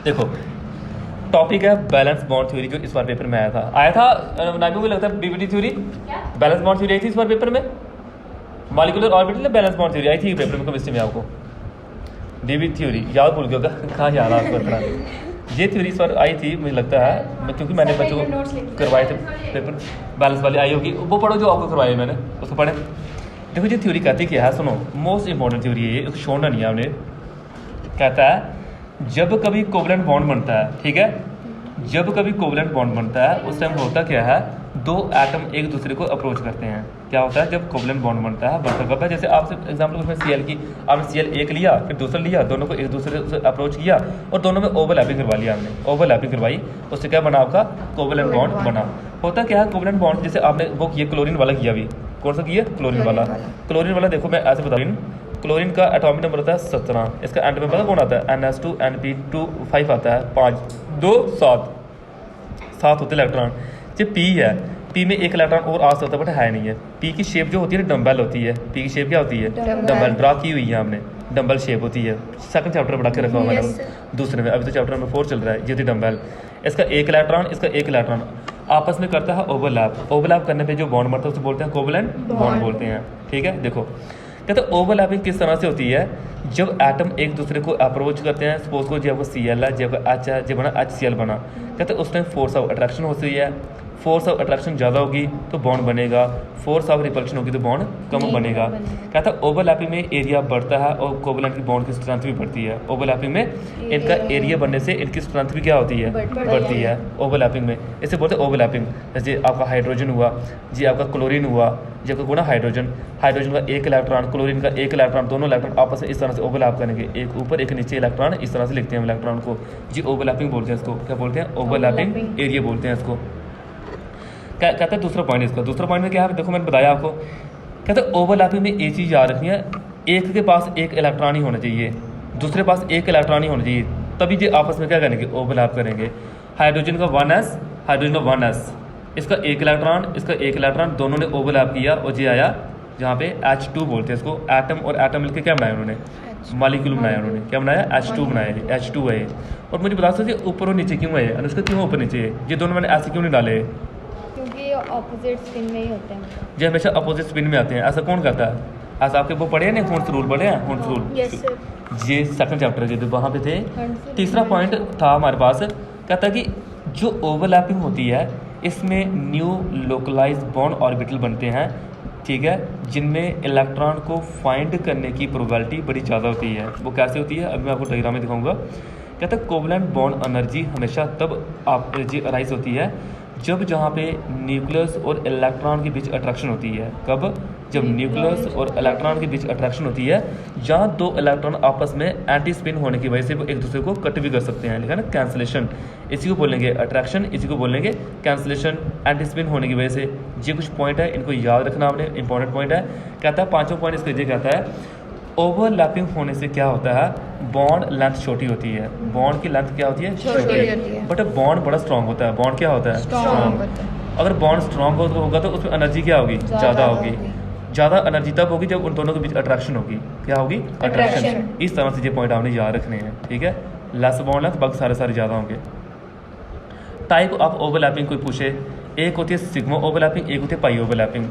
देखो टॉपिक है balance bond theory, जो इस बार पेपर में आया था नाइको को लगता है BBT theory, valence bond theory आई थी इस बार पेपर में। मॉलिक्यूलर ऑर्बिटल में बैलेंस बॉन्ड थ्योरी आई थी पेपर में केमिस्ट्री में। आपको डीबी थ्योरी याद भूल गया होगा, कहाँ याद आपको इतना। ये थ्योरी इस बार आई थी मुझे लगता है, क्योंकि मैंने बच्चों को करवाए थे पेपर, बैलेंस वाली आई होगी, वो पढ़ो जो आपको करवाए मैंने उसको पढ़े। देखो ये थ्योरी कहती क्या है, सुनो, मोस्ट इंपॉर्टेंट थ्योरी है ये, छोड़ना नहीं है हमने। कहता है जब कभी कोवलेंट बॉन्ड बनता है, ठीक है, जब कभी कोवलेंट बॉन्ड बनता है उस टाइम होता क्या है, दो एटम एक दूसरे को अप्रोच करते हैं। क्या होता है जब कोवलेंट बॉन्ड बनता है, बनता कब है, जैसे आपसे एग्जांपल उसमें Cl की, आपने Cl एक लिया फिर दूसरा लिया, दोनों को एक दूसरे से अप्रोच किया और दोनों में ओवरलैपिंग करवा लिया हमने, ओवरलैपिंग करवाई, उससे क्या बना आपका कोवलेंट बॉन्ड बना। होता क्या है कोवलेंट बॉन्ड, जैसे आपने वो किया क्लोरीन वाला किया, अभी कौन सा किया, क्लोरीन वाला। क्लोरीन वाला देखो मैं ऐसे बता रही हूँ, क्लोरीन का एटॉमिक नंबर होता है 17, इसका एंड में पता कौन आता है, NH2 NP2 5 आता है, 5 2 7 होते इलेक्ट्रॉन। जो P है, P में एक इलेक्ट्रॉन और आ सकता है बट है नहीं है। P की शेप जो होती है ना डम्बल होती है, P की शेप क्या होती है, डम्बल, ड्रा की हुई है हमने, डम्बल शेप होती है। सेकंड चैप्टर बढ़ा के रखा हुआ मैंने, दूसरे में, अभी तो चैप्टर नंबर 4 चल रहा है। ये होती डम्बल, इसका एक इलेक्ट्रॉन, इसका एक इलेक्ट्रॉन आपस में करता है ओवरलैप। ओवरलैप करने पे जो बॉन्ड बनता है उसे बोलते हैं कोवलेंट बॉन्ड बोलते हैं, ठीक है। देखो कहते हैं ओवरलैपिंग किस तरह से होती है, जब एटम एक दूसरे को अप्रोच करते हैं, सपोज को जब Cl है, जब H है, जब बना HCl बना, कहते हैं उस टाइम फोर्स ऑफ अट्रैक्शन होती है। फोर्स ऑफ अट्रैक्शन ज़्यादा होगी तो बॉन्ड बनेगा, फोर्स ऑफ रिपल्शन होगी तो बॉन्ड कम बनेगा। कहता है ओवरलैपिंग में एरिया बढ़ता है और कोवलेंट की बॉन्ड की स्ट्रेंथ भी बढ़ती है। ओवरलैपिंग में इनका एरिया बढ़ने से इनकी स्ट्रेंथ भी क्या होती है, बढ़ती है ओवरलैपिंग में। इसे बोलते हैं ओवरलैपिंग। जैसे आपका हाइड्रोजन हुआ, जी आपका क्लोरीन हुआ, जी आपका गुना हाइड्रोजन, हाइड्रोजन का एक इलेक्ट्रॉन, क्लोरीन का एक इलेक्ट्रॉन, दोनों इलेक्ट्रॉन आपस में इस तरह से ओवरलैप करेंगे, एक ऊपर एक नीचे इलेक्ट्रॉन, इस तरह से लिखते हैं इलेक्ट्रॉन को, जी ओवरलैपिंग बोलते हैं इसको। क्या बोलते हैं, ओवरलैपिंग एरिया बोलते हैं इसको। क्या कहता है दूसरा पॉइंट इसका, दूसरा पॉइंट में क्या है, देखो मैंने बताया आपको, कहते हैं ओवरलैपिंग में एक चीज़ याद रखनी है, एक के पास एक इलेक्ट्रॉन ही होना चाहिए, दूसरे पास एक इलेक्ट्रॉन ही होना चाहिए, तभी ये आपस में क्या करेंगे, ओवरलैप करेंगे। हाइड्रोजन का 1s, हाइड्रोजन का 1s, इसका एक इलेक्ट्रॉन, इसका एक इलेक्ट्रॉन, दोनों ने ओवरलैप किया और ये आया जहाँ पे H2 बोलते हैं इसको। एटम और एटम मिलकर क्या बनाया उन्होंने, मॉलिक्यूल बनाया उन्होंने, क्या बनाया, H2 बनाया, H2 है। और मुझे बता सकते ऊपर और नीचे क्यों है, अनुष्का क्यों ऊपर नीचे है, ये दोनों मैंने ऐसे क्यों नहीं डाले, क्योंकि ऑपोजिट स्पिन में ही होते हैं, जो हमेशा अपोजिट स्पिन में आते हैं। ऐसा कौन कहता है, ऐसा आपके वो पढ़े हैं ना, हॉर्न्स रूल पढ़े हैं, हॉर्न्स रूल, यस सर, ये सेकंड चैप्टर है, जो वहाँ पे थे। तीसरा पॉइंट था हमारे पास, कहता है कि जो ओवरलैपिंग होती है इसमें न्यू लोकलाइज बॉन्ड ऑर्बिटल बनते हैं, ठीक है, जिनमें इलेक्ट्रॉन को फाइंड करने की प्रोबेबिलिटी बड़ी ज़्यादा होती है। वो कैसे होती है अभी मैं आपको डायग्राम में दिखाऊंगा। कहता है कोवलेंट बॉन्ड एनर्जी हमेशा तब आप एनर्जी अराइज होती है जब जहाँ पे न्यूक्लियस और इलेक्ट्रॉन के बीच अट्रैक्शन होती है। कब, जब न्यूक्लियस और इलेक्ट्रॉन के बीच अट्रैक्शन होती है, जहाँ दो इलेक्ट्रॉन आपस में एंटी स्पिन होने की वजह से वो एक दूसरे को कट भी कर सकते हैं, लिखा ना कैंसलेशन, इसी को बोलेंगे अट्रैक्शन, इसी को बोलेंगे कैंसलेशन, एंटी स्पिन होने की वजह से। ये कुछ पॉइंट है, इनको याद रखना आपने, इंपॉर्टेंट पॉइंट है। कहता है पाँचों पॉइंट इसके, कहता है ओवरलैपिंग होने से क्या होता है, बॉन्ड लेंथ छोटी होती है, बॉन्ड की लेंथ क्या होती है, छोटी होती है, बट बॉन्ड बड़ा स्ट्रांग होता है। बॉन्ड क्या होता है, स्ट्रांग। अगर बॉन्ड स्ट्रांग होगा तो उसमें एनर्जी क्या होगी, ज़्यादा होगी। ज़्यादा एनर्जी तब होगी जब उन दोनों के बीच अट्रैक्शन होगी। क्या होगी, अट्रैक्शन। इस तरह से ये पॉइंट आपने याद रखने हैं, ठीक है। लेस बॉन्ड लेंथ, बाकी सारे ज़्यादा होंगे। टाइप ऑफ ओवरलैपिंग कोई पूछे, एक होती है सिग्मा ओवरलैपिंग, एक होती है पाई ओवरलैपिंग।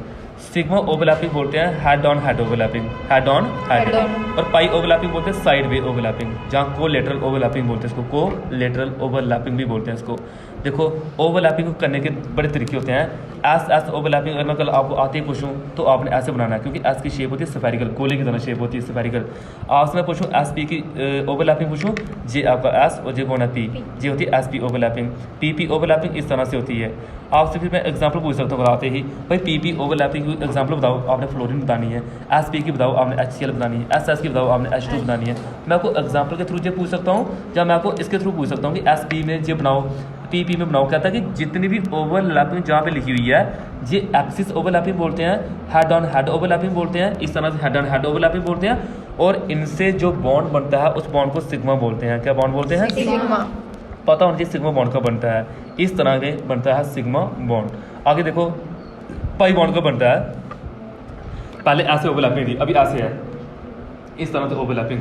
सिग्मा ओवरलैपिंग बोलते हैं head on head overlapping, head on head, और पाई ओवरलैपिंग बोलते हैं साइड वे ओवरलैपिंग, जहाँ को लेटरल ओवरलैपिंग बोलते हैं इसको, को लेटरल ओवरलैपिंग भी बोलते हैं इसको। देखो ओवरलैपिंग करने के बड़े तरीके होते हैं। एस ओवरलैपिंग अगर मैं कल आपको आते ही पूछूं तो आपने ऐसे बनाना है, क्योंकि एस की शेप होती है स्फेरिकल, गोले की तरह शेप होती है स्फेरिकल। आपसे मैं पूछूं एस पी की ओवरलैपिंग पूछूं, जे आपका एस और जे कौन है पी, जे होती है S P overlapping. P P overlapping इस तरह से होती है। आपसे फिर मैं एग्जांपल पूछ सकता हूँ आते ही, भाई पी पी ओवरलैपिंग की एग्जांपल बताओ, आपने फ्लोरीन बतानी है। एस पी की बताओ, आपने HCl बतानी है। एस एस की बताओ, आपने H2 बतानी है। मैं आपको एग्जांपल के थ्रू ये पूछ सकता हूँ, या मैं आपको इसके थ्रू पूछ सकता हूँ कि एस पी में ये बनाओ, पी पी में बनाओ। कहता है कि जितनी भी ओवरलैपिंग जहाँ पे लिखी हुई है, ये एक्सिस ओवरलैपिंग बोलते हैं, हेड ऑन हेड ओवरलैपिंग बोलते हैं, इस तरह से हेड ऑन हेड ओवरलैपिंग बोलते हैं। और इनसे जो बॉन्ड बनता है उस बॉन्ड को सिग्मा बोलते हैं। क्या बॉन्ड बोलते हैं, सिग्मा। पता होना चाहिए सिग्मा बॉन्ड का बनता है, इस तरह के बनता है सिग्मा बॉन्ड। आगे देखो पाई बॉन्ड का बनता है, पहले ऐसे ओवरलैपिंग थी, अभी ऐसे है, इस तरह से ओवरलैपिंग।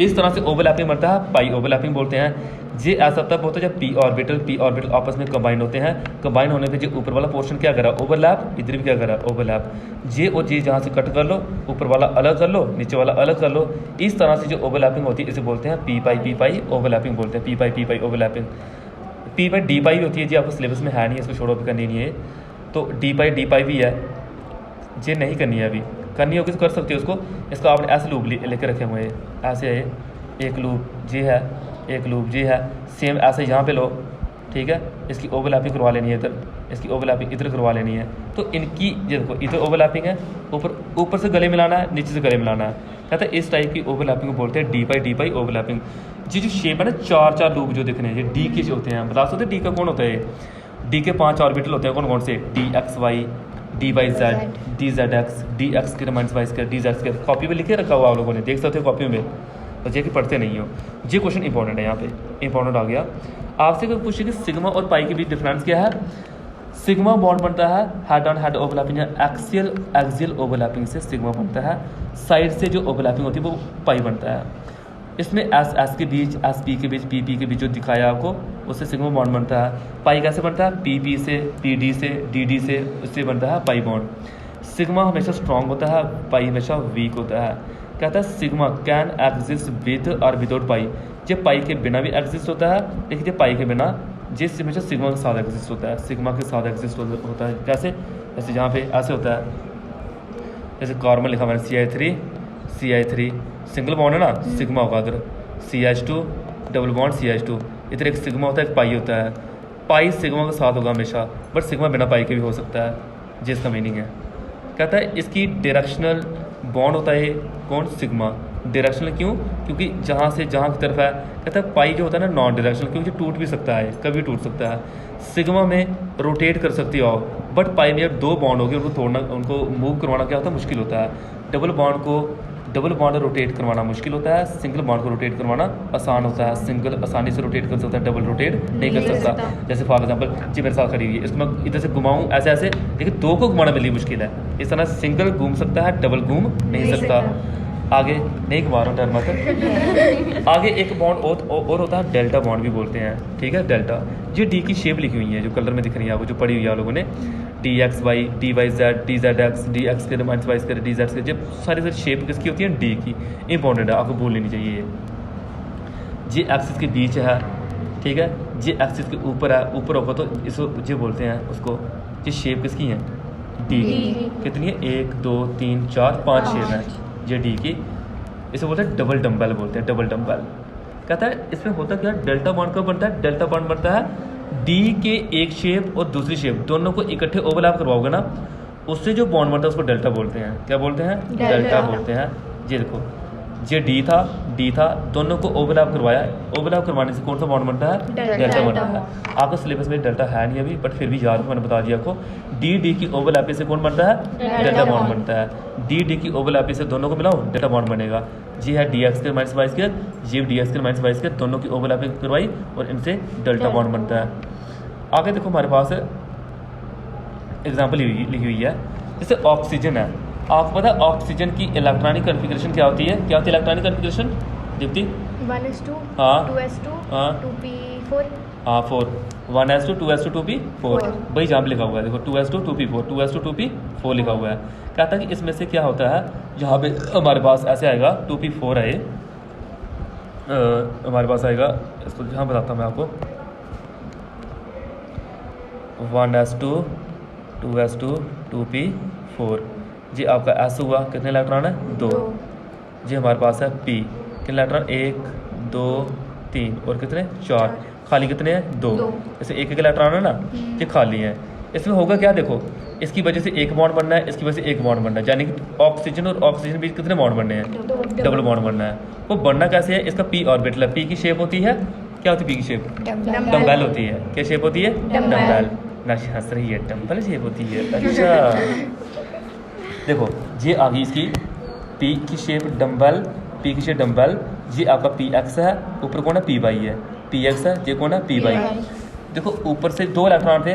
इस तरह से ओवरलैपिंग बनता है, पाई ओवरलैपिंग बोलते हैं। ये ऐसा तब होता है जब पी ऑर्बिटल आपस में कंबाइन होते हैं। कंबाइन होने पे जो ऊपर वाला पोर्शन क्या करा, ओवरलैप, इधर भी क्या करा, ओवरलैप। जे और जे जहाँ से कट कर लो, ऊपर वाला अलग कर लो, नीचे वाला अलग कर लो। इस तरह से जो ओवरलैपिंग होती है इसे बोलते हैं पी पाई ओवरलैपिंग बोलते हैं, पी पाई ओवरलैपिंग। पी पाई डी पाई भी होती है जी, आपको सिलेबस में है नहीं, इसको छोड़ो, भी करनी नहीं है। तो डी पाई भी है, जे नहीं करनी है, अभी करनी होगी तो कर सकते हो उसको। इसको आपने ऐसे लूप लेके रखे हुए हैं, ऐसे है, एक लूप जे है, एक लूप जे है, सेम ऐसे यहाँ पे लो, ठीक है। इसकी ओवरलैपिंग करवा लेनी है इधर, इसकी ओवरलैपिंग इधर करवा लेनी है। तो इनकी ये देखो, इधर ओवरलैपिंग है, ऊपर से गले मिलाना है, नीचे से गले मिलाना है। कहते हैं इस टाइप की ओवरलैपिंग को बोलते हैं डी पाई ओवरलैपिंग। जी जो शेप है ना, चार लूप जो दिख रहे हैं ये डी के जो होते हैं, बता सकते डी का कौन होता है? डी के 5 ऑर्बिटल होते हैं, कौन कौन से? D x Y, D Y Z, D Z x, D x के minus Y square, d z square. Copy में लिखे रखा हुआ आप लोगों ने, देख सकते हो कॉपी में, तो जे कि पढ़ते नहीं हो। ये क्वेश्चन इंपॉर्टेंट है, यहाँ पे इंपॉर्टेंट आ गया। आपसे कोई पूछे कि सिग्मा और पाई के बीच डिफरेंस क्या है? सिग्मा बॉन्ड बनता है हेड ऑन हेड ओवरलैपिंग या एक्सियल ओवरलैपिंग से सिग्मा बनता है। साइड से जो ओवरलैपिंग होती है वो पाई बनता है। इसमें एस के बीच, एस पी के बीच, पी के बीच जो दिखाया आपको, उससे सिग्मा बॉन्ड बनता है। पाई कैसे बनता है? पी से, पी से, डी से, उससे बनता है पाई बॉन्ड। सिग्मा हमेशा स्ट्रॉन्ग होता है, पाई हमेशा वीक होता है। कहता है सिग्मा कैन एग्जिस्ट विद और विदाउट पाई। ये पाई के बिना भी एग्जिस्ट होता है, लेकिन ये पाई के बिना जिस हमेशा सिग्मा के साथ एग्जिस्ट होता है, सिग्मा के साथ एग्जिस्ट होता है। कैसे? जैसे यहाँ पे ऐसे होता है, जैसे कार्बन लिखा मैंने CI3 सिंगल बॉन्ड है ना, सिग्मा होगा इधर, CH2 डबल बॉन्ड CH2, इधर एक सिग्मा होता है, एक पाई होता है। पाई सिग्मा के साथ होगा हमेशा, बट सिग्मा बिना पाई के भी हो सकता है, जिसका मीनिंग है। कहता है इसकी डायरेक्शनल बॉन्ड होता है कौन? सिग्मा। डायरेक्शनल क्यों? क्योंकि जहाँ से जहाँ की तरफ है। कहता है पाई जो होता है ना नॉन डायरेक्शनल, क्योंकि टूट भी सकता है, कभी टूट सकता है। सिग्मा में रोटेट कर सकती हो, बट पाई में 2 बॉन्ड हो गए, उनको तोड़ना, उनको मूव करवाना क्या होता है? मुश्किल होता है। डबल बॉन्ड रोटेट करवाना मुश्किल होता है, सिंगल बॉन्ड को रोटेट करवाना आसान होता है। सिंगल आसानी से रोटेट कर सकता है, डबल रोटेट नहीं कर सकता। जैसे फॉर एग्जांपल जी मेरे साथ खड़ी हुई है, इसको मैं इधर से घुमाऊँ ऐसे ऐसे, लेकिन 2 को घुमाना मेरे लिए मुश्किल है। इस तरह सिंगल घूम सकता है, डबल घूम नहीं सकता। आगे नहीं घुमा रहा हूँ, डर मत। आगे एक बॉन्ड और होता है डेल्टा बॉन्ड भी बोलते हैं, ठीक है, डेल्टा। ये डी की शेप लिखी हुई है, जो कलर में दिख रही है आपको, जो पढ़ी हुई है आप लोगों ने, D x Y, D Y Z, D Z x, D x के माइनस वाई के, डी जेड के, जब सारी शेप किसकी होती है? डी की। इंपॉर्टेंट है, आपको भूल लेनी चाहिए ये। जी एक्सिस के बीच है, ठीक है, जी एक्सिस के ऊपर है, ऊपर होगा तो इसको जो बोलते हैं उसको, ये शेप किसकी है? डी की। कितनी है? 1 2 3 4 5 शेप है ये डी की। इसे बोलते हैं डबल डम्बल बोलते हैं, डबल डम्बल। कहता है इसमें होता क्या? डेल्टा बॉन्ड कब बनता है? डेल्टा बॉन्ड बनता है डी के एक शेप और दूसरी शेप दोनों को इकट्ठे ओवरलैप करवाओगे ना, उससे जो बॉन्ड बनता है उसको डेल्टा बोलते हैं। क्या बोलते हैं? डेल्टा बोलते हैं। ये देखो, ये डी था, दोनों को ओवरलैप करवाया, ओवरलैप करवाने से कौन सा बॉन्ड बनता है? डेल्टा बनता है। आपका सिलेबस में डेल्टा है नहीं अभी, बट फिर भी याद मैंने बता दिया आपको। डी की ओवरलैपिंग से कौन बनता है? डेल्टा बॉन्ड बनता है। डी की ओवरलैपिंग से दोनों को मिलाओ, डेल्टा बॉन्ड बनेगा। जी है डी एक्स के माइनस वाई स्क्वायर, जी डी एक्स के माइनस वाई स्क्वायर, दोनों की ओवरलैपिंग करवाई और इनसे डेल्टा बॉन्ड बनता है। आगे देखो हमारे पास एग्जाम्पल लिखी हुई है, जैसे ऑक्सीजन है। आपको पता है ऑक्सीजन की इलेक्ट्रॉनिक कॉन्फ़िगरेशन क्या होती है? क्या होती है इलेक्ट्रॉनिक कॉन्फ़िगरेशन दीप्ति? 1s2 हाँ 2s2 हाँ 2p4 हाँ 4 1s2 2s2 2p4 वही जहाँ पे लिखा हुआ है, देखो 2s2 2p4 2s2 2p4 लिखा हुआ है। कहता है कि इसमें से क्या होता है, यहाँ पे हमारे पास ऐसे आएगा 2p4 है, हमारे पास आएगा, इसको जहाँ बताता हूँ मैं आपको, 1s2 2s2 2p4। जी आपका एस हुआ, कितने इलेक्ट्रॉन है? 2। जी हमारे पास है पी, कितने इलेक्ट्रॉन? 1 2 3 और कितने? 4। खाली कितने हैं? 2। जैसे एक इलेक्ट्रॉन है ना, ये खाली है। इसमें होगा क्या? देखो, इसकी वजह से एक बॉन्ड बनना है, इसकी वजह से एक बॉन्ड बनना है, यानी कि ऑक्सीजन और ऑक्सीजन बीच कितने बॉन्ड बनने हैं? डबल बॉन्ड बनना है। वो बनना कैसे है? इसका पी ऑर्बिटल है, पी की शेप होती है, क्या होती है पी की शेप? डम्बेल होती है। क्या शेप होती है? डम्बेल। नाशी हंस रही है, डम्बेल शेप होती है। अच्छा देखो, ये आ गई इसकी पी की शेप डम्बेल, पी की शेप डम्बेल। ये आपका पी एक्स है, ऊपर कौन है? पी वाई है। पी एक्स है, ये कौन है? P Y. देखो ऊपर से 2 इलेक्ट्रॉन थे,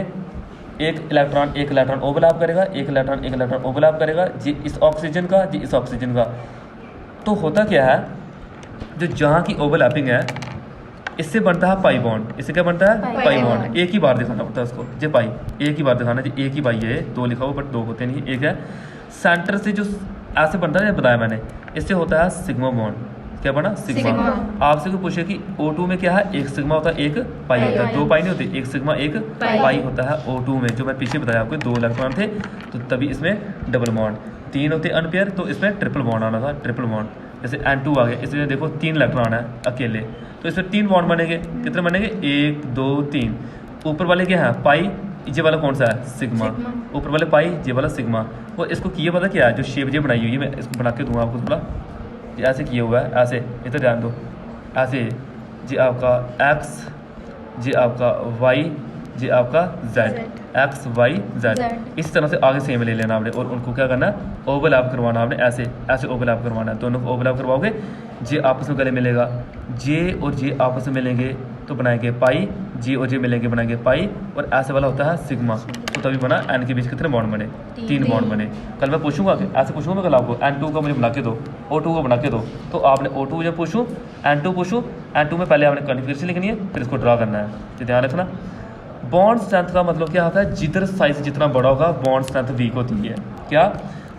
एक इलेक्ट्रॉन ओवरलैप करेगा, एक इलेक्ट्रॉन ओवरलैप करेगा, जी इस ऑक्सीजन का, जी इस ऑक्सीजन का। तो होता क्या है, जो जहाँ की ओवरलैपिंग है इससे बनता है पाई बॉन्ड। इससे क्या बनता है? Pi bond. एक ही बार दिखाना पड़ता है उसको, जे पाई एक ही बार दिखाना जी, एक ही पाई है, दो लिखा हुआ बट दो होते नहीं, एक है। सेंटर से जो ऐसे बनता है बताया मैंने, इससे होता है सिग्मा बॉन्ड। क्या बना? सिग्मा। आपसे कोई पूछे कि O2 में क्या है, एक सिग्मा होता है एक पाई होता है, दो पाई नहीं होते, एक सिग्मा एक पाई होता है O2 में। जो मैं पीछे बताया आपको, दो इलेक्ट्रॉन थे तो तभी इसमें डबल बॉन्ड, तीन होते अनपेयर तो इसमें ट्रिपल बॉन्ड आना था, ट्रिपल बॉन्ड। जैसे N2 आ गया, इसमें देखो तीन इलेक्ट्रॉन है अकेले, तो इसमें तीन बॉन्ड बनेंगे। कितने बनेंगे? एक दो तीन। ऊपर वाले क्या है? पाई, ये वाला कौन सा है? सिग्मा। ऊपर वाले पाई, ये वाला सिग्मा। और इसको किए पता क्या है? जो शेप ये बनाई हुई है, मैं इसको बना के दूंगा आपको थोड़ा, ये ऐसे किए हुआ है, ऐसे इधर ध्यान दो, ऐसे जी आपका X, जी आपका Y, जी आपका Z, X Y Z। इस तरह से आगे सेम ले लेना आपने और उनको क्या करना है? ओवरलैप करवाना आपने, ऐसे ऐसे ओवरलैप करवाना है। दोनों को ओवरलैप करवाओगे, जे आपस में गले मिलेगा, जे और जे आपस में मिलेंगे तो बनाएंगे पाई, जे और जे मिलेंगे बनाएंगे पाई, और ऐसे वाला होता है सिग्मा। तो तभी बना N के बीच कितने बॉन्ड बने? तीन बॉन्ड बने। कल मैं पूछूंगा कि ऐसे पूछूंगा मैं कल आपको, N2 का मुझे बना के दो, O2 को बना के दो, तो आपने O2 जब पूछूँ, N2 पूछूँ, N2 में पहले आपने कॉन्फिगरेशन लिखनी है, फिर इसको ड्रा करना है। तो ध्यान रखना, बॉन्ड स्ट्रेंथ का मतलब क्या होता है? जिधर साइज जितना बड़ा होगा बॉन्ड स्ट्रेंथ वीक होती है। क्या?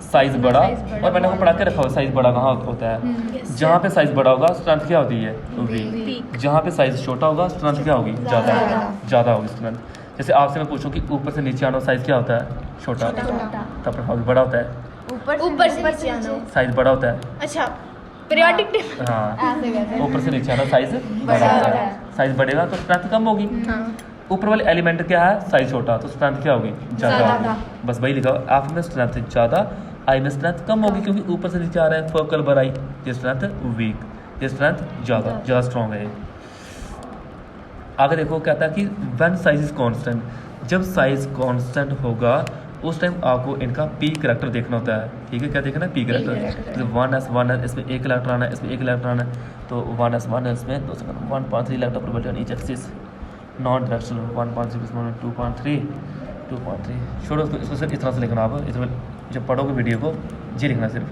साइज बड़ा। और मैंने आपको पढ़ा के रखा हुआ साइज बड़ा कहाँ होता है? जहाँ पे साइज बड़ा होगा स्ट्रेंथ क्या होती है? वीक। जहाँ पे साइज छोटा होगा स्ट्रेंथ क्या होगी? ज़्यादा होगी स्ट्रेंथ। जैसे आपसे मैं पूछूं कि ऊपर से नीचे आना साइज क्या होता है? छोटा। तब प्रभाव बड़ा होता है। ऊपर से नीचे आना साइज बड़ा होता है। अच्छा, पीरियोडिक टेबल। हाँ, ऊपर से नीचे आना साइज बड़ा होता है। साइज बढ़ेगा तो स्ट्रेंथ कम होगी। ऊपर वाले एलिमेंट क्या है? साइज छोटा, तो स्ट्रेंथ क्या होगी? ज़्यादा। बस वही लिखा, एफ में स्ट्रेंथ ज़्यादा, आई में स्ट्रेंथ कम होगी, क्योंकि ऊपर से नीचे आ रहा है फोकल बर आई, ये स्ट्रेंथ वीक, ये स्ट्रेंथ ज़्यादा स्ट्रॉन्ग है। आगे देखो कहता है कि व्हेन साइज इज कांस्टेंट, जब साइज कांस्टेंट होगा उस टाइम आपको इनका पी करैक्टर देखना होता है। ठीक है, क्या देखना है? P character. तो 1s इसमें एक इलेक्ट्रॉन है, इसमें एक इलेक्ट्रॉन है, तो 1s इसमें 1.3 electron probability on each axis, non directional 1.6 2.3 छोड़ो इसको सिर्फ इस तरह से लिखना। आप इसमें जब पढ़ोगे वीडियो को ये लिखना सिर्फ,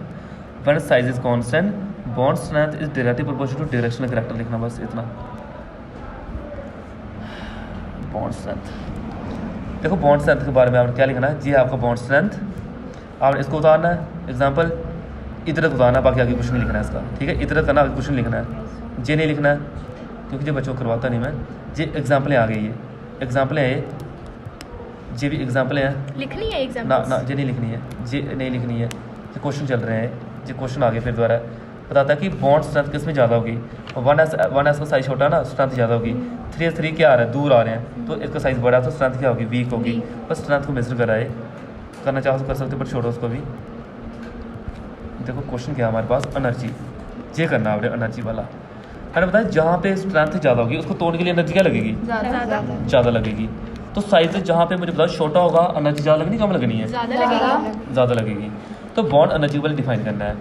when size is constant bond strength is directly proportional to directional character लिखना, बस इतना। बॉन्ड स्ट्रेंथ, देखो बॉन्ड स्ट्रेंथ के बारे में आपने क्या लिखना है जी? आपका बॉन्ड स्ट्रेंथ आपने इसको उतारना है, एग्जांपल इधर उतारना, बाकी आगे कुछ नहीं लिखना है इसका। ठीक है, इधर करना, आगे कुछ नहीं लिखना है, जे नहीं लिखना है क्योंकि जो बच्चों को करवाता नहीं मैं। जे एग्जाम्पलें आ गई है, एग्जाम्पलें है, जे भी एग्जाम्पलें हैं लिखनी है एग्जाम ना जे नहीं लिखनी है, जे नहीं लिखनी है, जो क्वेश्चन चल रहे हैं, जो क्वेश्चन आगे फिर दोबारा बताता है कि बॉन्ड स्ट्रेंथ किस में ज़्यादा होगी। 1s का साइज छोटा ना, स्ट्रेंथ ज़्यादा होगी। 3s3 क्या आ रहा है? दूर आ रहे हैं, तो इसका साइज बड़ा, तो स्ट्रेंथ क्या होगी? वीक होगी। बस स्ट्रेंथ को मेजर कराए, करना चाहो तो कर सकते हो, बट छोड़ो उसको भी। देखो क्वेश्चन क्या है हमारे पास? एनर्जी, ये करना आपने एनर्जी वाला। मैंने बताया जहाँ पे स्ट्रेंथ ज़्यादा होगी उसको तोड़ने के लिए एनर्जी क्या लगेगी? ज़्यादा लगेगी। तो साइज जहाँ पे मुझे बताया छोटा होगा, एनर्जी ज़्यादा लगनी कम लगनी है? ज़्यादा लगेगी। तो बॉन्ड एनर्जी वाला डिफाइन करना है।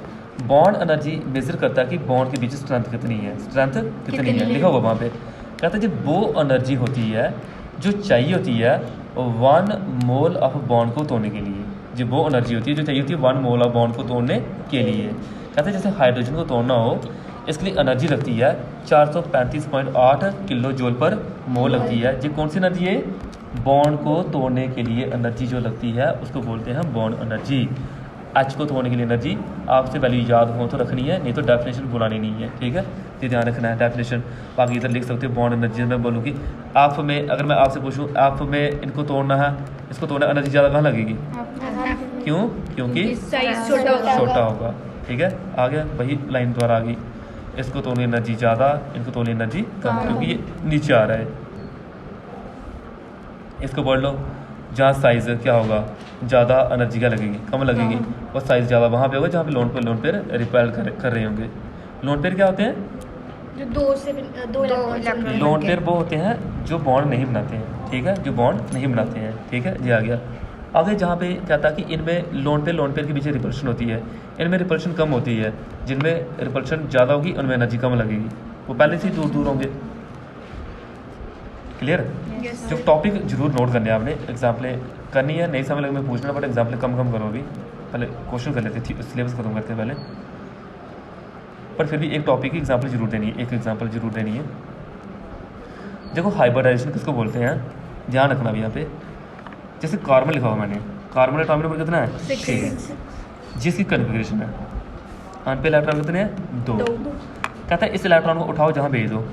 बॉन्ड एनर्जी मेजर करता है कि बॉन्ड के बीच स्ट्रेंथ कितनी है, स्ट्रेंथ कितनी है, लिखा होगा वहाँ पे। कहता है जब वो एनर्जी होती है जो चाहिए होती है 1 मोल ऑफ बॉन्ड को तोड़ने के लिए, जो वो एनर्जी होती है जो चाहिए होती है 1 मोल ऑफ बॉन्ड को तोड़ने के लिए। कहते हैं जैसे हाइड्रोजन को तोड़ना हो, इसके लिए एनर्जी लगती है 435.8 किलो जूल पर मोल लगती है। ये कौन सी एनर्जी है? बॉन्ड को तोड़ने के लिए एनर्जी जो लगती है उसको बोलते हैं बॉन्ड एनर्जी। एच को तोड़ने के लिए एनर्जी आपसे वैल्यू याद हो तो रखनी है, नहीं तो डेफिनेशन बुलानी नहीं है। ठीक है, ये ध्यान रखना है डेफिनेशन। बाकी इधर लिख सकते हो बॉन्ड एनर्जी। मैं बोलूँगी एफ में, अगर मैं आपसे पूछूँ एफ में इनको तोड़ना है, इसको तोड़ना एनर्जी ज़्यादा कहाँ लगेगी? क्यों? क्योंकि साइज छोटा होगा। ठीक है, आ गया, वही लाइन द्वारा आ गई। इसको तोड़ने एनर्जी ज़्यादा, इनको तोड़ने एनर्जी कम, क्योंकि ये नीचे आ रहा है। इसको बोल लो जहाँ साइज़ क्या होगा ज़्यादा, एनर्जी क्या लगेगी? कम लगेगी। और साइज़ ज़्यादा वहाँ पे होगा जहाँ पे लोन पेयर रिपेल कर रहे होंगे। लोन पेयर क्या होते हैं? जो दो इलेक्ट्रॉन। लोन पेयर वो होते हैं जो बॉन्ड नहीं बनाते हैं। ठीक है, जो बॉन्ड नहीं बनाते हैं। ठीक है, ये आ गया। आगे जहाँ पे कहता है कि इनमें लोन पेयर के पीछे रिपल्शन होती है, इनमें रिपल्शन कम होती है। जिनमें रिपल्शन ज़्यादा होगी उनमें एनर्जी कम लगेगी, वो पहले से ही दूर दूर होंगे। क्लियर? जो टॉपिक जरूर नोट करने हैं आपने, एग्जाम्पलें करनी है, नहीं समझ लगे मैं पूछना, बट एग्जाम्पलें कम करो अभी। पहले क्वेश्चन कर लेते, सिलेबस खत्म करते हैं पहले। पर फिर भी एक टॉपिक की एग्जांपल जरूर देनी है, एक एग्जांपल जरूर देनी है। देखो हाइब्रिडाइजेशन किसको बोलते हैं, ध्यान रखना भी यहाँ पे। जैसे कार्बन लिखा हुआ मैंने, कार्बन एटॉमिक नंबर कितना है 6, जिसकी कन्फिग्रेशन है अनपेयर इलेक्ट्रॉन कितने हैं 2। कहता है इस इलेक्ट्रॉन को उठाओ जहाँ भेज दो।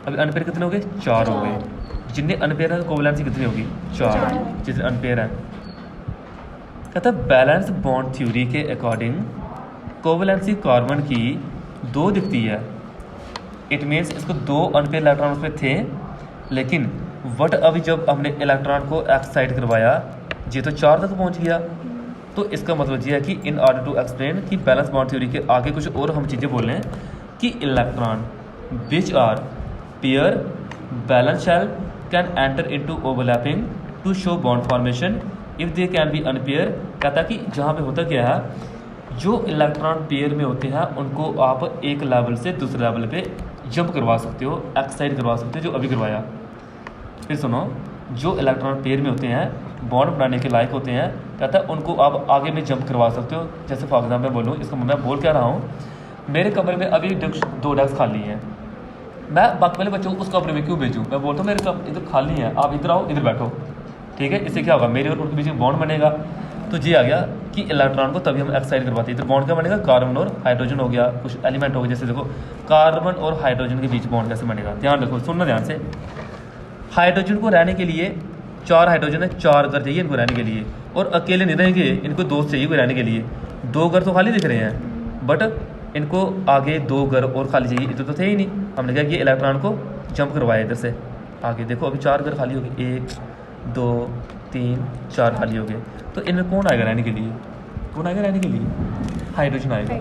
अभी अनपेयर कितने हो गए 4 हो गए, जितने अनपेयर है कोवैलेंसी कितनी होगी 4, जितने अनपेयर है। कहता है बैलेंस बॉन्ड थ्योरी के अकॉर्डिंग कोवैलेंसी कार्बन की 2 दिखती है। इट मीन्स इसको 2 अनपेयर इलेक्ट्रॉन उसमें थे, लेकिन वट अभी जब हमने इलेक्ट्रॉन को एक्साइट करवाया ये तो 4 तक पहुंच गया। तो इसका मतलब ये है कि इन ऑर्डर टू एक्सप्लेन कि बैलेंस बॉन्ड थ्योरी के आगे कुछ और हम चीज़ें बोल रहे हैं कि electron which are pair valence shell can enter into overlapping to show bond formation if they can be unpair. कहता कि जहाँ पे होता क्या है, जो इलेक्ट्रॉन पेयर में होते हैं उनको आप एक लेवल से दूसरे लेवल पे जंप करवा सकते हो, एक्साइट करवा सकते हो, जो अभी करवाया। फिर सुनो, जो इलेक्ट्रॉन पेयर में होते हैं बॉन्ड बनाने के लायक होते हैं, कहता है उनको आप आगे में जंप करवा सकते हो। जैसे फॉर एग्जाम्पल मैं बोलूँ, इसको मैं बोल क्या रहा हूँ, मेरे कमरे में अभी 2 डेस्क खाली हैं, मैं बाकी वाले बच्चों को उस कमरे में क्यों भेजूँ? मैं बोलता हूँ मेरे कमरे इधर खाली है, आप इधर आओ, इधर बैठो, ठीक है। इससे क्या होगा, मेरे और उनके बीच में बॉन्ड बनेगा। तो ये आ गया कि इलेक्ट्रॉन को तभी हम एक्साइट करवाते हैं। इधर बॉन्ड क्या बनेगा, कार्बन और हाइड्रोजन हो गया, कुछ एलिमेंट हो गया। जैसे देखो कार्बन और हाइड्रोजन के बीच बॉन्ड कैसे बनेगा, ध्यान रखो, सुनना ध्यान से। हाइड्रोजन को रहने के लिए 4 हाइड्रोजन है, 4 घर चाहिए इनको रहने के लिए, और अकेले नहीं रहेंगे, इनको 2 चाहिए कोई रहने के लिए। 2 घर तो खाली दिख रहे हैं, बट इनको आगे 2 घर और खाली चाहिए, इधर तो थे ही नहीं। हमने क्या किया, इलेक्ट्रॉन को जंप करवाया इधर से आगे। देखो अभी 4 घर खाली हो गए, 1 2 3 4 खाली हो गए। तो इनमें कौन आएगा रहने के लिए, कौन आएगा रहने के लिए, हाइड्रोजन आएगा।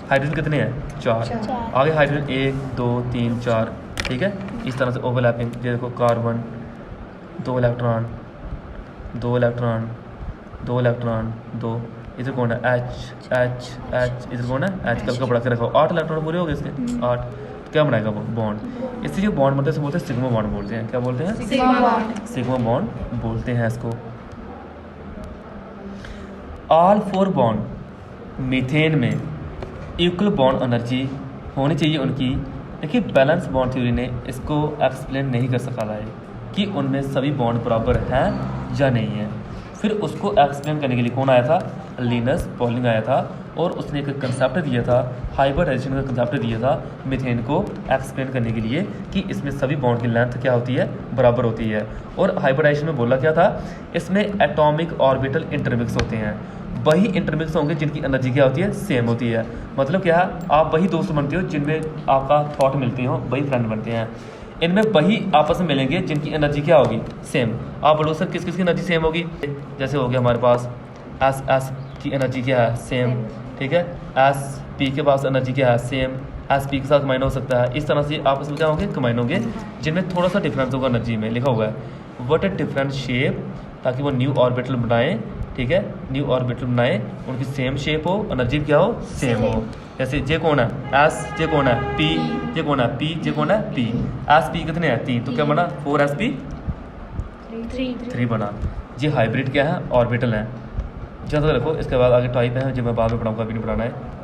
हाइड्रोजन कितने हैं 4, आगे हाइड्रोजन 1 2 3 4, ठीक है। इस तरह से ओवरलैपिंग, ये देखो कार्बन 2 इलेक्ट्रॉन 2 इलेक्ट्रॉन 2 इलेक्ट्रॉन 2, इधर कौन है H H H, इधर कौन है H, कल का बढ़ा के रखो, 8 इलेक्ट्रॉन पूरे हो गए इसके 8। तो क्या बनाएगा वो बॉन्ड, इससे जो बॉन्ड बनते हैं बोलते हैं सिग्मा बॉन्ड बोलते हैं। क्या बोलते हैं, सिग्मा बॉन्ड बोलते हैं इसको। ऑल 4 बॉन्ड मीथेन में इक्वल बॉन्ड एनर्जी होनी चाहिए उनकी। देखिए बैलेंस बॉन्ड थ्योरी ने इसको एक्सप्लेन नहीं कर सका है कि उनमें सभी बॉन्ड बराबर हैं या नहीं है। फिर उसको एक्सप्लेन करने के लिए कौन आया था, लिनस पॉलिंग आया था, और उसने एक कंसेप्ट दिया था, हाइब्रिडाइजेशन का कंसेप्ट दिया था मीथेन को एक्सप्लेन करने के लिए कि इसमें सभी बॉन्ड की लेंथ क्या होती है, बराबर होती है। और हाइब्रिडाइजेशन में बोला क्या था, इसमें एटॉमिक ऑर्बिटल इंटरमिक्स होते हैं, वही इंटरमिक्स होंगे जिनकी एनर्जी क्या होती है, सेम होती है। मतलब क्या है, आप वही दोस्त बनते हो जिनमें आपका थॉट मिलते हो, वही फ्रेंड बनते हैं। इनमें वही आपस में मिलेंगे जिनकी एनर्जी क्या होगी, सेम। आप बोलो सर किस किस की एनर्जी सेम होगी, जैसे हो गया हमारे पास एस की एनर्जी क्या है, सेम, ठीक है। एस पी के पास एनर्जी क्या है, सेम, एस पी के साथ कंबाइन हो सकता है। इस तरह से आपस में क्या होंगे, कंबाइन होंगे, जिनमें थोड़ा सा डिफरेंस होगा एनर्जी में। लिखा हुआ है व्हाट ए डिफरेंट शेप, ताकि वो न्यू ऑर्बिटल बनाएं, ठीक है, न्यू ऑर्बिटल बनाएं, उनकी सेम शेप हो, एनर्जी क्या हो, सेम हो। जैसे जे कौन है एस, जे कौन है पी, जे कौन है पी, जे कौन है पी। एस पी कितने हैं 3, तो क्या बना 4sp 3 बना। ये हाइब्रिड क्या है, ऑर्बिटल है। जैसा रखो, इसके बाद आगे टाइप है जो मैं बाद में पढ़ाऊंगा, अभी नहीं पढ़ाना है।